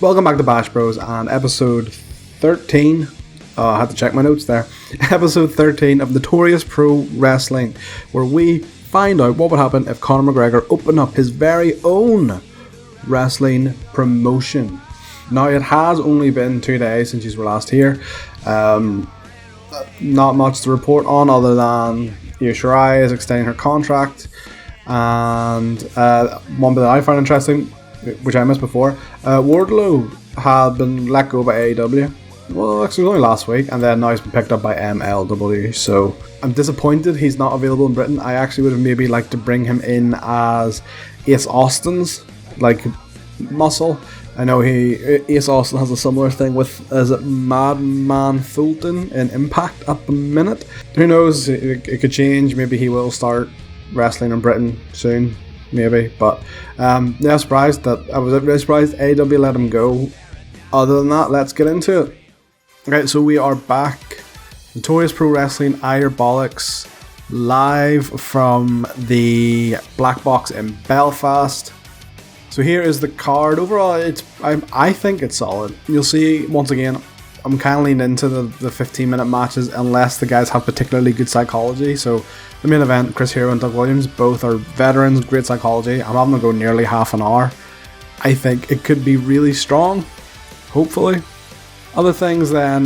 Welcome back to Bash Bros and episode 13. I had to check my notes there. Episode 13 of Notorious Pro Wrestling, where we find out what would happen if Conor McGregor opened up his very own wrestling promotion. Now, it has only been 2 days since you were last here. Not much to report on other than Io Shirai is extending her contract. And one bit that I find interesting, which I missed before, Wardlow had been let go by AEW. Well, actually, it was only last week, and then now he's been picked up by MLW. So I'm disappointed he's not available in Britain. I actually would have maybe liked to bring him in as Ace Austin's muscle. I know Ace Austin has a similar thing with, is it Madman Fulton in Impact at the minute? Who knows? It could change. Maybe he will start wrestling in Britain soon. Maybe, but I was surprised that I was really surprised AEW let him go. Other than that, let's get into it. Okay, so we are back. Notorious Pro Wrestling, Ballix, live from the Black Box in Belfast. So here is the card. Overall, I think it's solid. You'll see, once again, I'm kind of leaning into the 15-minute matches unless the guys have particularly good psychology. So the main event, Chris Hero and Doug Williams, both are veterans, great psychology. I'm having to go nearly half an hour. I think it could be really strong, hopefully. Other things then,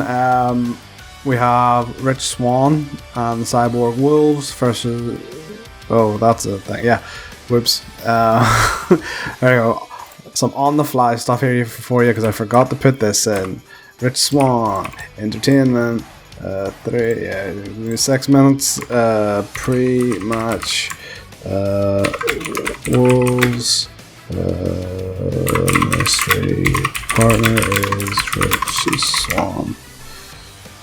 we have Rich Swann and the Cyborg Wolves versus... Oh, that's a thing, yeah. Whoops. There you go. Some on-the-fly stuff here for you because I forgot to put this in. Rich Swann, Entertainment, 6 minutes, pre-match, Wolves, mystery partner is Rich Swann.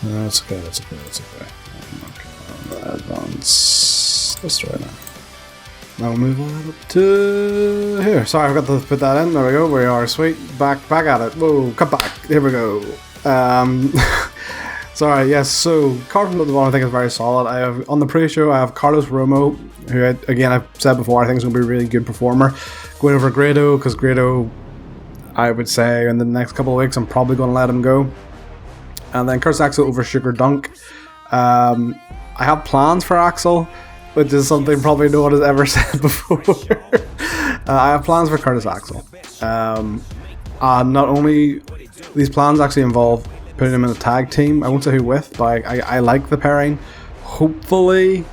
That's okay. I'm not gonna advance. Let's try it now. Now we'll move on up to here. Sorry, I forgot to put that in. There we go. We are sweet. Back at it. Whoa, cut back. Here we go. Sorry, yes, so card from the bottom I think is very solid. I have on the pre-show I have Carlos Romo, who again I've said before I think is going to be a really good performer, going over Grado, because Grado I would say in the next couple of weeks I'm probably going to let him go. And then Curtis Axel over Sugar Dunk. I have plans for Axel, which is something probably no one has ever said before. I have plans for Curtis Axel. Not only these plans actually involve putting him in a tag team. I won't say who with, but I like the pairing. Hopefully,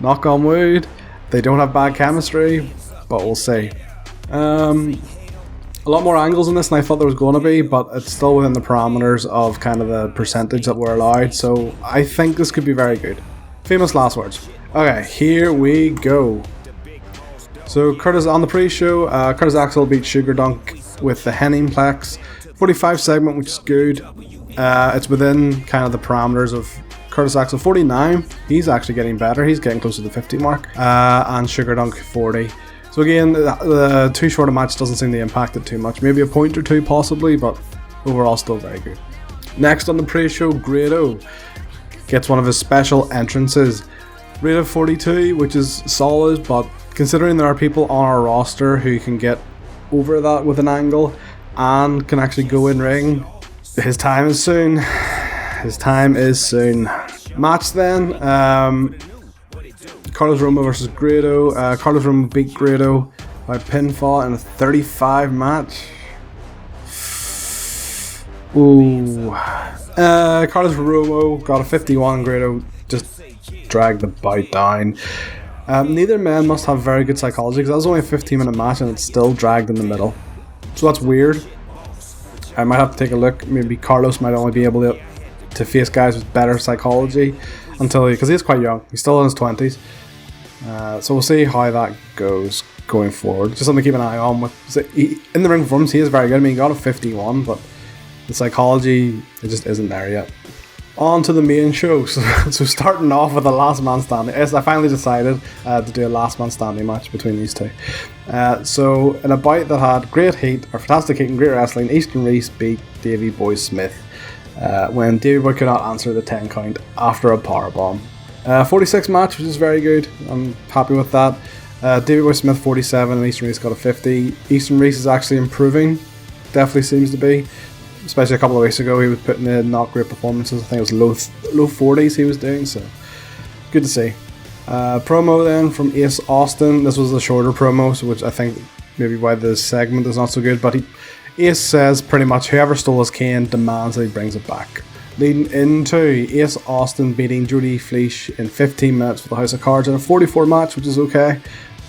knock on wood, they don't have bad chemistry, but we'll see. A lot more angles in this than I thought there was going to be, but it's still within the parameters of kind of the percentage that we're allowed, so I think this could be very good. Famous last words. Okay, here we go. So Curtis on the pre-show, Curtis Axel beat Sugar Dunk with the Henningplex 45 segment, which is good. It's within kind of the parameters of Curtis Axel 49. He's actually getting better. He's getting close to the 50 mark. And Sugar Dunk 40. So again, the too short a match doesn't seem to impact it too much. Maybe a point or two possibly, but overall still very good. Next on the pre-show, Grado gets one of his special entrances. Rate of 42, which is solid, but considering there are people on our roster who can get over that with an angle and can actually go in ring, his time is soon. Match then, Carlos Romo versus Grado. Carlos Romo beat Grado by pinfall in a 35 match. Ooh. Carlos Romo got a 51, Grado just dragged the bout down. Neither man must have very good psychology because that was only a 15-minute match and it's still dragged in the middle. So that's weird. I might have to take a look. Maybe Carlos might only be able to face guys with better psychology because he's quite young. He's still in his 20s. So we'll see how that goes going forward. Just something to keep an eye on. In the ring performance, he is very good. I mean, he got a 51, but the psychology, it just isn't there yet. On to the main show. So starting off with a last man standing. Yes, I finally decided to do a last man standing match between these two. So in a bout that had great heat, or fantastic heat and great wrestling, Easton Reese beat Davey Boy Smith when Davey Boy could not answer the 10 count after a powerbomb. 46 match, which is very good. I'm happy with that. Davey Boy Smith 47 and Easton Reese got a 50. Easton Reese is actually improving definitely seems to be. Especially a couple of weeks ago, he was putting in not great performances. I think it was low 40s he was doing, so good to see. Promo then from Ace Austin. This was a shorter promo, so which I think maybe why the segment is not so good. But Ace says pretty much whoever stole his cane demands that he brings it back. Leading into Ace Austin beating Jody Fleisch in 15 minutes for the House of Cards in a 44 match, which is okay.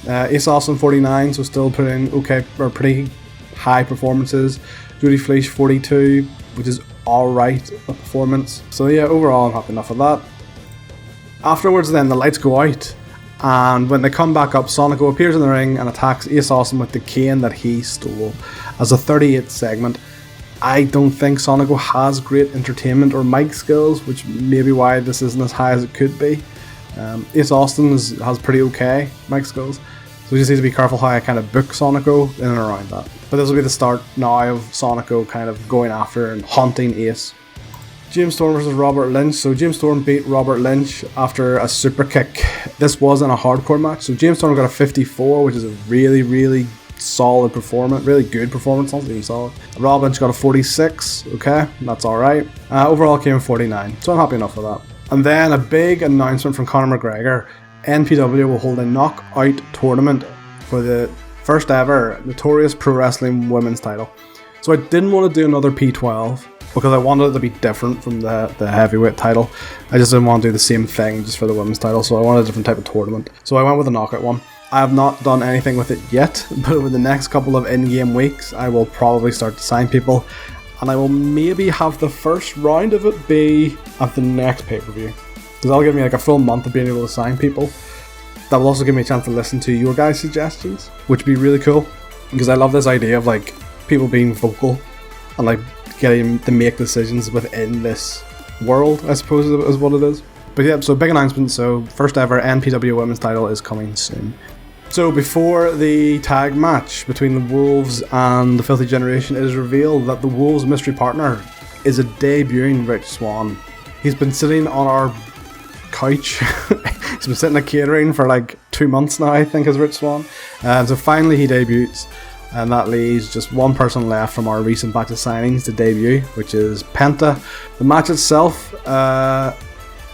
Ace Austin 49, so still putting okay or pretty high performances. Jody Fleisch 42, which is alright a performance. So yeah, overall I'm happy enough with that. Afterwards then the lights go out, and when they come back up, Sonico appears in the ring and attacks Ace Austin with the cane that he stole. As a 38 segment, I don't think Sonico has great entertainment or mic skills, which may be why this isn't as high as it could be. Ace Austin has pretty okay mic skills, so we just need to be careful how I kind of book Sonico in and around that. But this will be the start now of Sonico kind of going after and haunting Ace. James Storm versus Robert Lynch. So James Storm beat Robert Lynch after a super kick. This wasn't a hardcore match, so James Storm got a 54, which is a really solid performance, really good performance, not even solid. Rob Lynch got a 46, okay, that's alright. Overall came in 49, so I'm happy enough with that. And then a big announcement from Conor McGregor. NPW will hold a knockout tournament for the first ever Notorious Pro Wrestling Women's title. So I didn't want to do another P12 because I wanted it to be different from the heavyweight title. I just didn't want to do the same thing just for the women's title, so I wanted a different type of tournament. So I went with a knockout one. I have not done anything with it yet, but over the next couple of in-game weeks, I will probably start to sign people, and I will maybe have the first round of it be at the next pay-per-view, because that'll give me like a full month of being able to sign people. That will also give me a chance to listen to your guys' suggestions, which would be really cool, because I love this idea of like people being vocal and like getting to make decisions within this world, I suppose is what it is. But yeah, so big announcement. So first ever NPW Women's title is coming soon. So before the tag match between the Wolves and the Filthy Generation, it is revealed that the Wolves' mystery partner is a debuting Rich Swann. He's been sitting on our couch. He's been sitting at catering for like 2 months now, I think, as Rich Swann. And so finally he debuts, and that leaves just one person left from our recent batch of signings to debut, which is Penta. The match itself,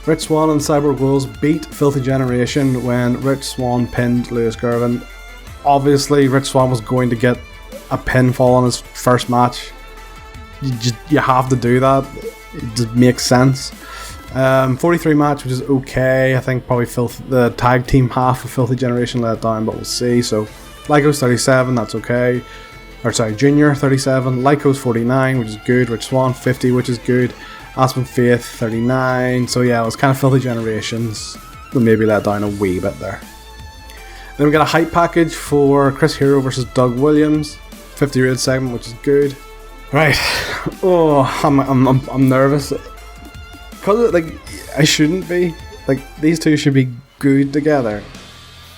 Rich Swann and Cyborg Wolves beat Filthy Generation when Rich Swann pinned Lewis Gervin. Obviously, Rich Swann was going to get a pinfall on his first match. You have to do that. It just makes sense. 43 match, which is okay. I think probably the tag team half of Filthy Generation let it down, but we'll see. So Lyco's 37, that's okay. Or sorry, Junior 37. Lyco's 49, which is good. Rich Swann 50, which is good. Aspen Faith 39. So yeah, it was kind of Filthy Generations. We'll maybe let down a wee bit there. Then we got a hype package for Chris Hero versus Doug Williams. 50 rated segment, which is good. Right. Oh, I'm nervous. Because like I shouldn't be. Like these two should be good together.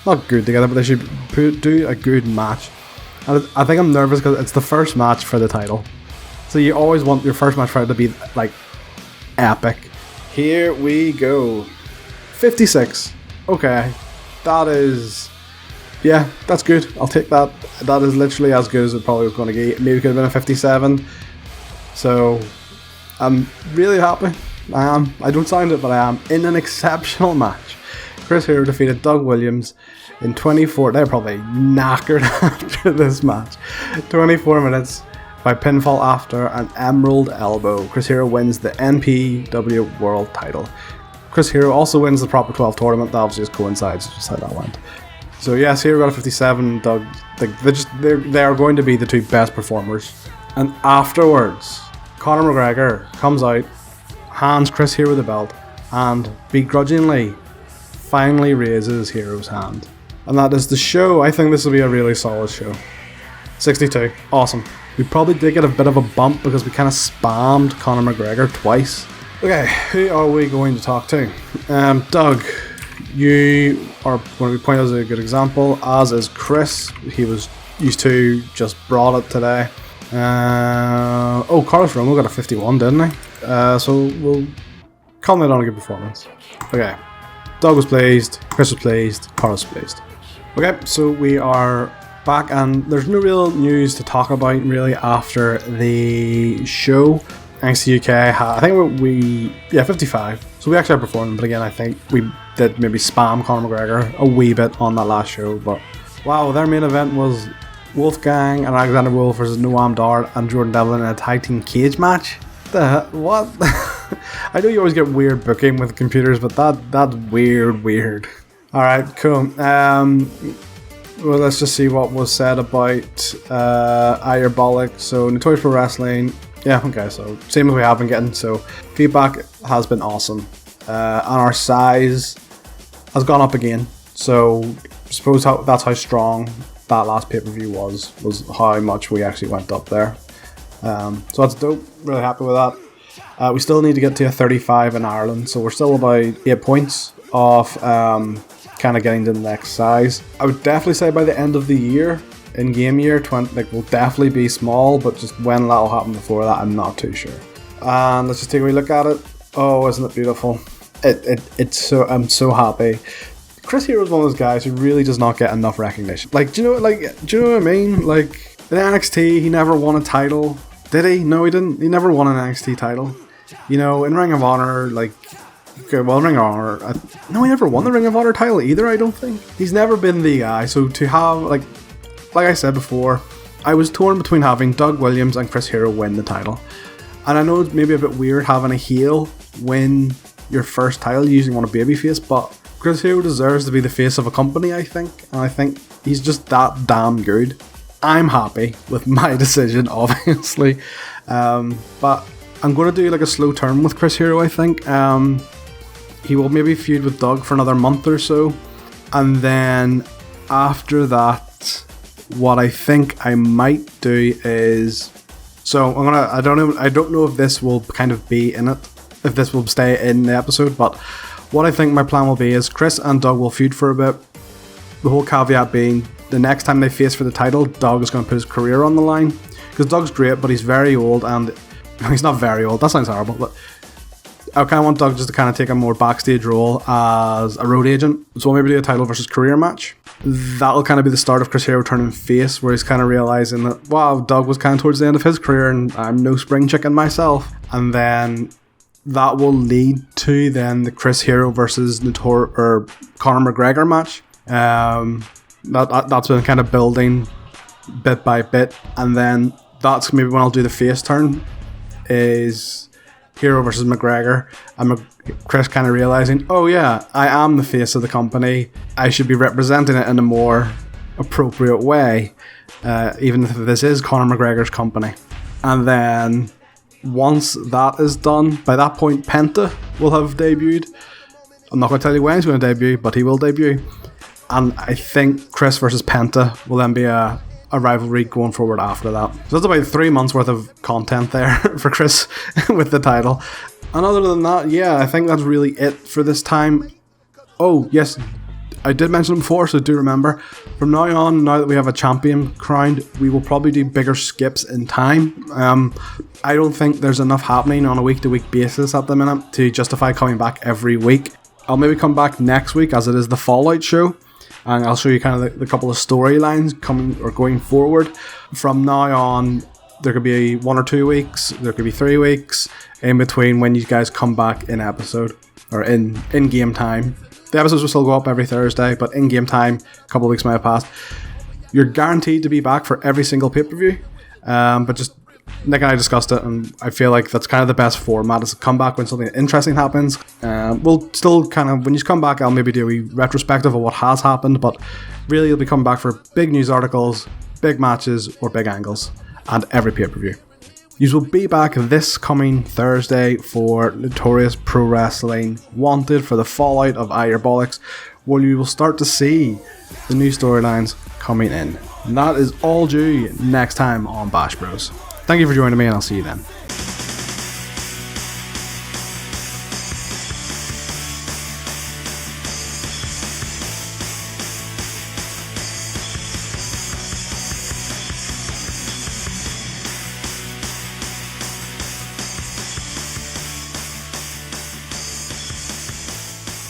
Not good together, but they should do a good match. And I think I'm nervous because it's the first match for the title. So you always want your first match for it to be like epic. Here we go. 56. Okay. That is... yeah, that's good. I'll take that. That is literally as good as it probably was going to get. Maybe it could have been a 57. So, I'm really happy. I am. I don't sound it, but I am. In an exceptional match, Chris Hero defeated Doug Williams in 24... they're probably knackered after this match. 24 minutes by pinfall after an Emerald Elbow. Chris Hero wins the NPW World title. Chris Hero also wins the Proper 12 tournament. That obviously just coincides just how that went. So yes, Hero got a 57. Doug, they are going to be the two best performers. And afterwards, Conor McGregor comes out, hands Chris Hero the belt, and begrudgingly finally raises Hero's hand. And that is the show. I think this will be a really solid show. 62. Awesome. We probably did get a bit of a bump because we kind of spammed Conor McGregor twice. Okay, who are we going to talk to? Doug, you are going to be pointed as a good example, as is Chris. He was used to, just brought it today. Carlos Romo got a 51, didn't he? So we'll comment on a good performance. Okay, Doug was pleased, Chris was pleased, Carlos was pleased. Okay, so we are back, and there's no real news to talk about really after the show. NXT UK, I think we 55. So we actually outperformed, but again, I think we did maybe spam Conor McGregor a wee bit on that last show. But wow, their main event was Wolfgang and Alexander Wolf versus Noam Dar and Jordan Devlin in a tag team cage match. What? I know you always get weird booking with computers, but that's weird. Alright, cool. Well, let's just see what was said about Ballix. So, Notorious Pro Wrestling. Yeah, okay, so same as we have been getting. So, feedback has been awesome. And our size has gone up again. So, I suppose that's how strong that last pay-per-view was how much we actually went up there. So that's dope. Really happy with that. We still need to get to a 35 in Ireland. So, we're still about 8 points off kind of getting to the next size. I would definitely say by the end of the year, in game year 20, like, will definitely be small, but just when that'll happen before that, I'm not too sure. And let's just take a wee look at it. Oh, isn't it beautiful? It's so, I'm so happy. Chris Hero is one of those guys who really does not get enough recognition. Like, do you know what I mean? Like, in NXT, he never won a title. Did he? No, he didn't. He never won an NXT title. You know, in Ring of Honor, like, okay, well, Ring of Honor, no, he never won the Ring of Honor title either, I don't think. He's never been the guy, so to have, like I said before, I was torn between having Doug Williams and Chris Hero win the title. And I know it's maybe a bit weird having a heel win your first title using on a babyface, but Chris Hero deserves to be the face of a company, I think. And I think he's just that damn good. I'm happy with my decision, obviously. But I'm going to do like a slow turn with Chris Hero, I think. He will maybe feud with Doug for another month or so. And then after that, what I think I might do is... So I don't know if this will kind of be in it, if this will stay in the episode, but what I think my plan will be is Chris and Doug will feud for a bit. The whole caveat being, the next time they face for the title, Doug is going to put his career on the line. Because Doug's great, but he's very old, and he's not very old, that sounds horrible, but I kind of want Doug just to kind of take a more backstage role as a road agent. So we'll maybe do a title versus career match. That'll kind of be the start of Chris Hero turning face, where he's kind of realizing that, wow, Doug was kind of towards the end of his career and I'm no spring chicken myself. And then that will lead to then the Chris Hero versus Conor McGregor match. That's been kind of building bit by bit. And then that's maybe when I'll do the face turn, is Hero versus McGregor, and Chris kind of realizing, oh yeah, I am the face of the company, I should be representing it in a more appropriate way, even if this is Conor McGregor's company. And then once that is done, by that point Penta will have debuted. I'm not going to tell you when he's going to debut, but he will debut. And I think Chris versus Penta will then be a rivalry going forward after that. So that's about 3 months worth of content there for Chris with the title. And other than that, yeah, I think that's really it for this time. Oh, yes, I did mention it before, so do remember. From now on, now that we have a champion crowned, we will probably do bigger skips in time. I don't think there's enough happening on a week-to-week basis at the minute to justify coming back every week. I'll maybe come back next week, as it is the Fallout show. And I'll show you kind of the couple of storylines coming or going forward. From now on, there could be 1 or 2 weeks, there could be 3 weeks in between when you guys come back in episode or in game time. The episodes will still go up every Thursday, but in game time, a couple of weeks might have passed. You're guaranteed to be back for every single pay-per-view, but just Nick and I discussed it, and I feel like that's kind of the best format, is to come back when something interesting happens. We'll still kind of, when you come back, I'll maybe do a retrospective of what has happened, but really you'll be coming back for big news articles, big matches, or big angles, and every pay-per-view. You will be back this coming Thursday for Notorious Pro Wrestling Wanted for the fallout of Ballix, where you will start to see the new storylines coming in. And that is all due next time on Bash Bros. Thank you for joining me, and I'll see you then.